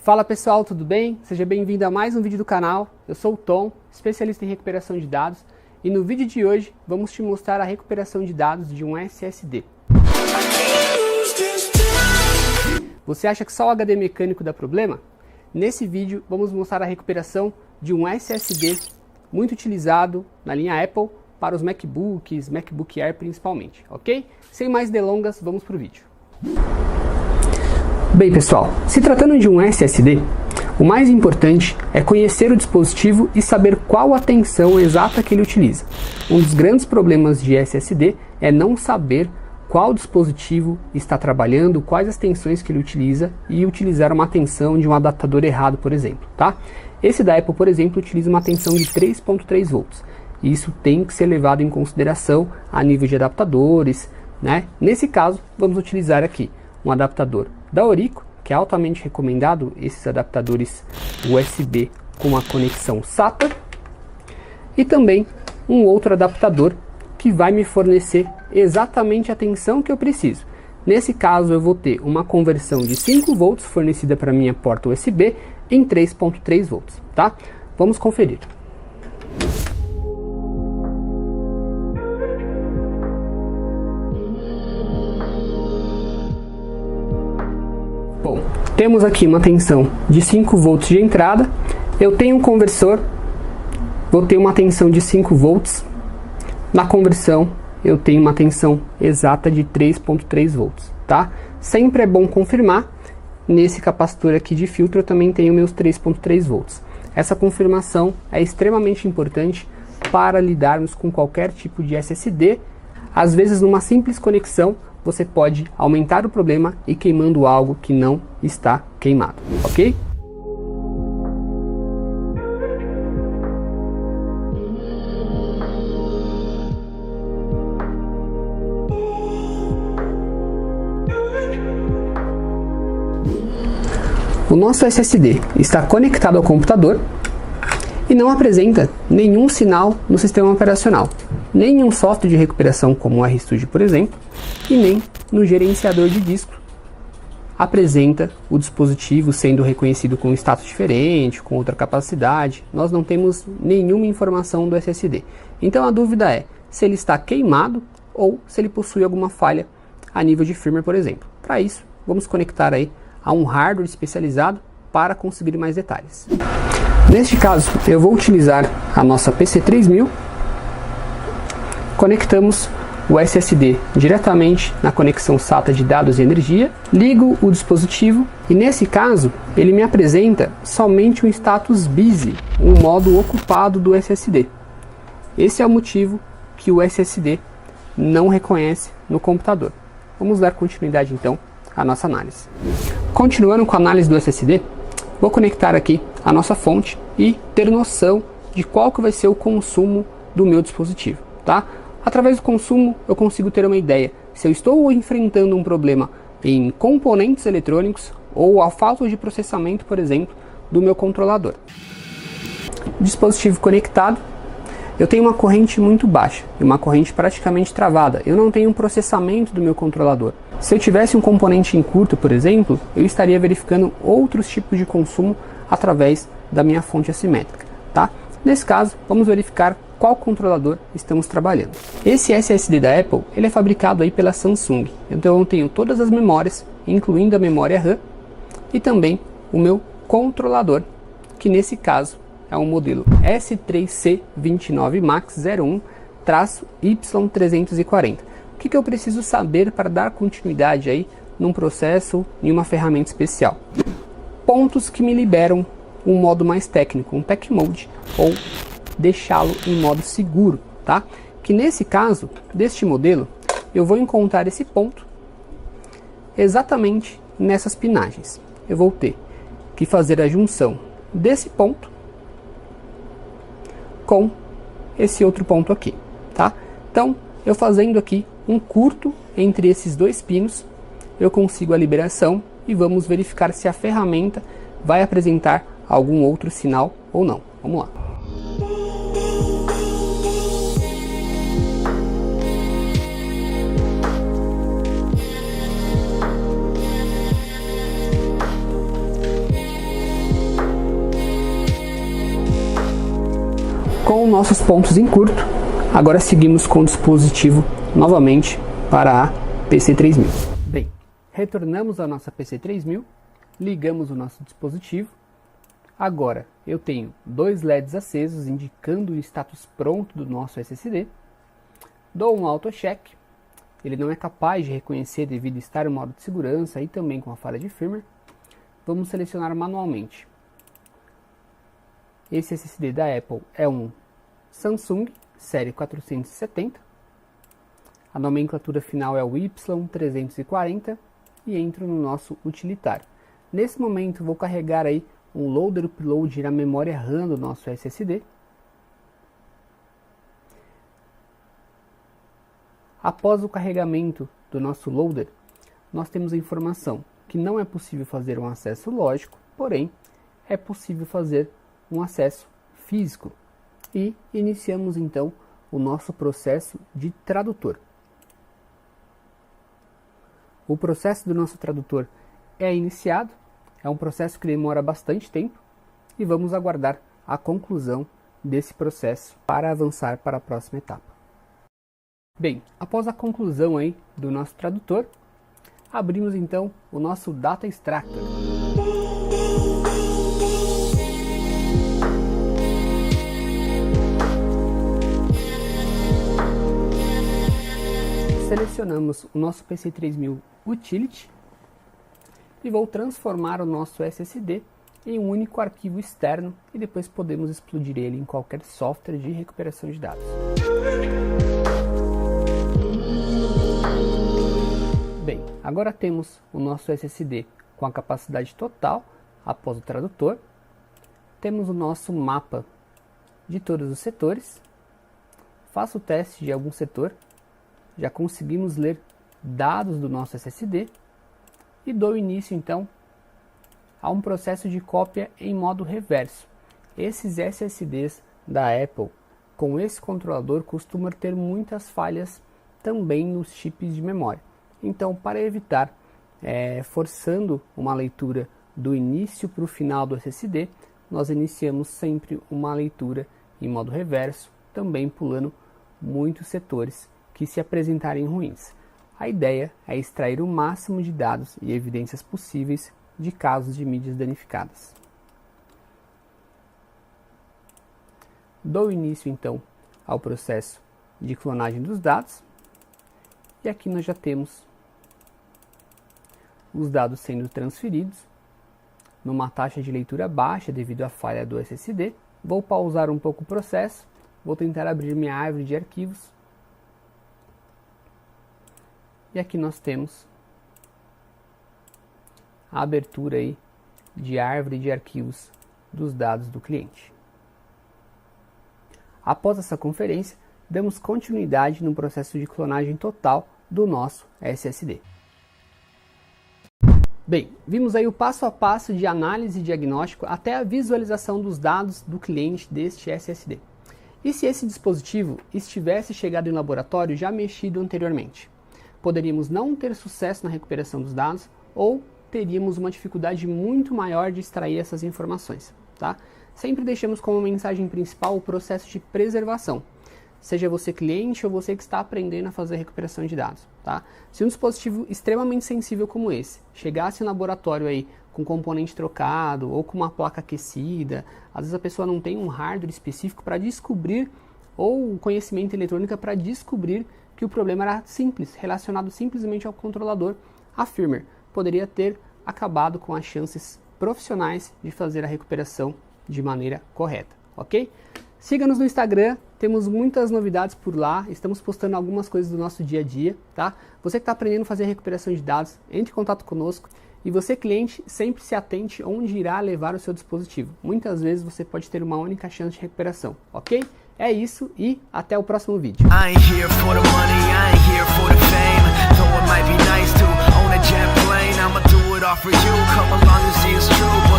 Fala pessoal, tudo bem? Seja bem-vindo a mais um vídeo do canal. Eu sou o Tom, especialista em recuperação de dados, e no vídeo de hoje vamos te mostrar a recuperação de dados de um SSD. Você acha que só o HD mecânico dá problema? Nesse vídeo vamos mostrar a recuperação de um SSD muito utilizado na linha Apple para os MacBooks, MacBook Air principalmente, ok? Sem mais delongas, vamos para o vídeo. Bem pessoal, se tratando de um SSD, o mais importante é conhecer o dispositivo e saber qual a tensão exata que ele utiliza. Um dos grandes problemas de SSD é não saber qual dispositivo está trabalhando, quais as tensões que ele utiliza e utilizar uma tensão de um adaptador errado, por exemplo, tá? Esse da Apple, por exemplo, utiliza uma tensão de 3.3 volts. Isso tem que ser levado em consideração a nível de adaptadores, né? Nesse caso, vamos utilizar aqui um adaptador da Orico, que é altamente recomendado, esses adaptadores USB com a conexão SATA, e também um outro adaptador que vai me fornecer exatamente a tensão que eu preciso. Nesse caso eu vou ter uma conversão de 5 volts fornecida para minha porta USB em 3.3 volts, tá? Vamos conferir. Bom, temos aqui uma tensão de 5 volts de entrada, eu tenho um conversor, vou ter uma tensão de 5 volts, na conversão eu tenho uma tensão exata de 3.3 volts, tá? Sempre é bom confirmar, nesse capacitor aqui de filtro eu também tenho meus 3.3 volts. Essa confirmação é extremamente importante para lidarmos com qualquer tipo de SSD, às vezes numa simples conexão, você pode aumentar o problema e queimando algo que não está queimado, ok? O nosso SSD está conectado ao computador e não apresenta nenhum sinal no sistema operacional, nem em um software de recuperação como o RStudio, por exemplo, e nem no gerenciador de disco apresenta o dispositivo sendo reconhecido com um status diferente, com outra capacidade. Nós não temos nenhuma informação do SSD. Então a dúvida é se ele está queimado ou se ele possui alguma falha a nível de firmware, por exemplo. Para isso, vamos conectar aí a um hardware especializado para conseguir mais detalhes. Neste caso, eu vou utilizar a nossa PC3000. Conectamos o SSD diretamente na conexão SATA de dados e energia, ligo o dispositivo e nesse caso ele me apresenta somente um status busy, um modo ocupado do SSD. Esse é o motivo que o SSD não reconhece no computador. Vamos dar continuidade então à nossa análise. Continuando com a análise do SSD, vou conectar aqui a nossa fonte e ter noção de qual que vai ser o consumo do meu dispositivo, tá? Através do consumo eu consigo ter uma ideia se eu estou enfrentando um problema em componentes eletrônicos ou a falta de processamento, por exemplo, do meu controlador. Dispositivo conectado, eu tenho uma corrente muito baixa e uma corrente praticamente travada, eu não tenho um processamento do meu controlador. Se eu tivesse um componente em curto, por exemplo, eu estaria verificando outros tipos de consumo através da minha fonte assimétrica, tá? Nesse caso, vamos verificar qual controlador estamos trabalhando. Esse SSD da Apple, ele é fabricado aí pela Samsung. Então eu tenho todas as memórias, incluindo a memória RAM e também o meu controlador, que nesse caso é um modelo S3C29MAX01-Y340. O que eu preciso saber para dar continuidade aí num processo, em uma ferramenta especial? Pontos que me liberam um modo mais técnico, um Tech Mode, ou deixá-lo em modo seguro, tá? Que nesse caso, deste modelo, eu vou encontrar esse ponto exatamente nessas pinagens. Eu vou ter que fazer a junção desse ponto com esse outro ponto aqui, tá? Então, eu fazendo aqui um curto entre esses dois pinos, eu consigo a liberação e vamos verificar se a ferramenta vai apresentar algum outro sinal ou não. Vamos lá. Com nossos pontos em curto, agora seguimos com o dispositivo novamente para a PC3000. Bem, retornamos à nossa PC3000, ligamos o nosso dispositivo. Agora eu tenho dois LEDs acesos indicando o status pronto do nosso SSD. Dou um auto-check, ele não é capaz de reconhecer devido a estar em modo de segurança e também com a falha de firmware. Vamos selecionar manualmente. Esse SSD da Apple é um Samsung série 470. A nomenclatura final é o Y340 e entro no nosso utilitário. Nesse momento vou carregar aí um loader upload na memória RAM do nosso SSD. Após o carregamento do nosso loader, nós temos a informação que não é possível fazer um acesso lógico, porém é possível fazer um acesso físico. E iniciamos então o nosso processo de tradutor. O processo do nosso tradutor é iniciado, é um processo que demora bastante tempo e vamos aguardar a conclusão desse processo para avançar para a próxima etapa. Bem, após a conclusão aí do nosso tradutor, abrimos então o nosso Data Extractor. Selecionamos o nosso PC3000 Utility e vou transformar o nosso SSD em um único arquivo externo e depois podemos explodir ele em qualquer software de recuperação de dados. Bem, agora temos o nosso SSD com a capacidade total após o tradutor. Temos o nosso mapa de todos os setores. Faço o teste de algum setor. Já conseguimos ler dados do nosso SSD e dou início então a um processo de cópia em modo reverso. Esses SSDs da Apple com esse controlador costumam ter muitas falhas também nos chips de memória. Então, para evitar forçando uma leitura do início para o final do SSD, nós iniciamos sempre uma leitura em modo reverso, também pulando muitos setores que se apresentarem ruins. A ideia é extrair o máximo de dados e evidências possíveis de casos de mídias danificadas. Dou início então ao processo de clonagem dos dados e aqui nós já temos os dados sendo transferidos numa taxa de leitura baixa devido à falha do SSD. Vou pausar um pouco o processo, vou tentar abrir minha árvore de arquivos. E aqui nós temos a abertura aí de árvore de arquivos dos dados do cliente. Após essa conferência, damos continuidade no processo de clonagem total do nosso SSD. Bem, vimos aí o passo a passo de análise e diagnóstico até a visualização dos dados do cliente deste SSD. E se esse dispositivo estivesse chegado em laboratório já mexido anteriormente? Poderíamos não ter sucesso na recuperação dos dados ou teríamos uma dificuldade muito maior de extrair essas informações, tá? Sempre deixamos como mensagem principal o processo de preservação, seja você cliente ou você que está aprendendo a fazer recuperação de dados, tá? Se um dispositivo extremamente sensível como esse chegasse em laboratório aí com componente trocado ou com uma placa aquecida, às vezes a pessoa não tem um hardware específico para descobrir ou conhecimento eletrônico para descobrir que o problema era simples, relacionado simplesmente ao controlador, a firmware poderia ter acabado com as chances profissionais de fazer a recuperação de maneira correta, ok? Siga-nos no Instagram, temos muitas novidades por lá, estamos postando algumas coisas do nosso dia a dia, tá? Você que está aprendendo a fazer recuperação de dados, entre em contato conosco. E você, cliente, sempre se atente onde irá levar o seu dispositivo. Muitas vezes você pode ter uma única chance de recuperação, ok? É isso e até o próximo vídeo. For you, come along and see it's true.